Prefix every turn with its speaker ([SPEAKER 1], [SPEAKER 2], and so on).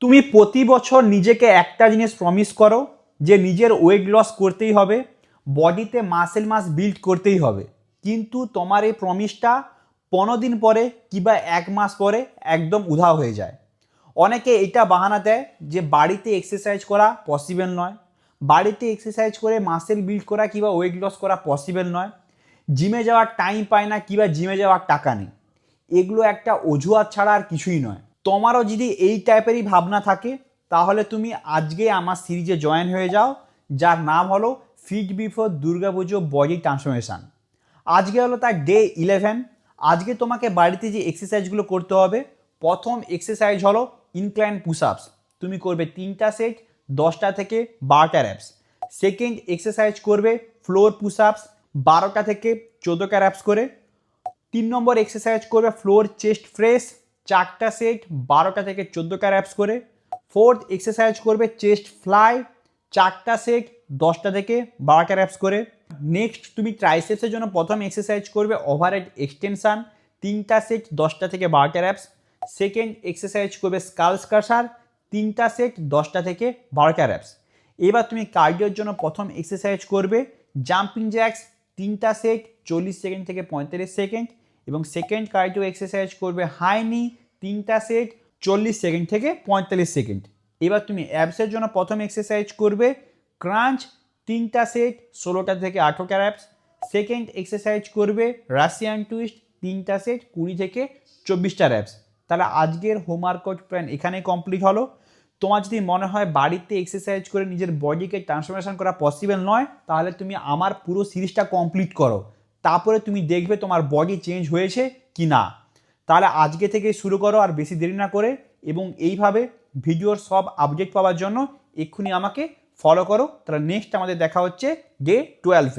[SPEAKER 1] তুমি প্রতি বছর নিজেকে একটা জিনিস প্রমিস করো যে নিজের ওয়েট লস করতেই হবে, বডিতে মাসেল মাস বিল্ড করতেই হবে, কিন্তু তোমার এই প্রমিসটা 15 দিন পরে কিংবা 1 মাস পরে একদম উধাও হয়ে যায়। অনেকে এটা বাহানা দেয় যে বাড়িতে এক্সারসাইজ করা পসিবল নয়, বাড়িতে এক্সারসাইজ করে মাসেল বিল্ড করা কিংবা ওয়েট লস করা পসিবল নয়, জিমে যাওয়ার টাইম পায় না কিংবা জিমে যাওয়ার টাকা নেই। এগুলো একটা অজুহাত ছাড়া আর কিছুই নয়। তোমারও যদি এই টাইপেরই ভাবনা থাকে তাহলে তুমি আজকে আমার সিরিজে জয়েন হয়ে যাও, যার নাম হলো fit before Durgapuja body transformation. আজকে হলো তার ডে 11। আজকে তোমাকে বাড়িতে যে এক্সারসাইজগুলো করতে হবে, প্রথম এক্সারসাইজ হলো ইনক্লাইন পুশ আপস। তুমি করবে 3টা সেট 10টা থেকে 12টা র্যাপস। সেকেন্ড এক্সারসাইজ করবে ফ্লোর পুশ আপস 12টা থেকে 14টা র্যাপস করে। 3 নম্বর এক্সারসাইজ করবে ফ্লোর চেস্ট প্রেস 4টা সেট 12টা থেকে 14টা র্যাপস করে। ফোর্থ এক্সারসাইজ করবে চেস্ট ফ্লাই 4টা সেট 10টা থেকে 12টা র্যাপস করে। নেক্সট তুমি ট্রাইসেপসের জন্য প্রথম এক্সারসাইজ করবে ওভারহেড এক্সটেনশন 3টা সেট 10টা থেকে 12টা র্যাপস। সেকেন্ড এক্সারসাইজ করবে স্কাল স্ক্রাশার 3টা সেট 10টা থেকে 12টা র্যাপস। এবার তুমি কার্ডিওর জন্য প্রথম এক্সারসাইজ করবে জাম্পিং জ্যাক্স 3টা সেট 40 সেকেন্ড থেকে 45 সেকেন্ড, এবং সেকেন্ড কার্ডিও এক্সারসাইজ করবে হাই নি 3টা সেট 40 সেকেন্ড থেকে 45 সেকেন্ড। এবার তুমি অ্যাবসের জন্য প্রথম এক্সারসাইজ করবে ক্রাঞ্চ 3টা সেট 16টা থেকে 18টা র্যাপস। সেকেন্ড এক্সারসাইজ করবে রাশিয়ান টুইস্ট 3টা সেট 20 থেকে 24টা র্যাপস। তাহলে আজকের হোমওয়ার্কআউট প্ল্যান এখানেই কমপ্লিট হলো। তোমার যদি মনে হয় বাড়িতে এক্সারসাইজ করে নিজের বডিকে ট্রান্সফরমেশন করা পসিবল নয়, তাহলে তুমি আমার পুরো সিরিজটা কমপ্লিট করো, তারপরে তুমি দেখবে তোমার বডি চেঞ্জ হয়েছে কি না। তাহলে আজকে থেকে শুরু করো আর বেশি দেরি না করে, এবং এইভাবে ভিডিওর সব আপডেট পাওয়ার জন্য এক্ষুনি আমাকে ফলো করো। তাহলে নেক্সট আমাদের দেখা হচ্ছে ডে 12-এ।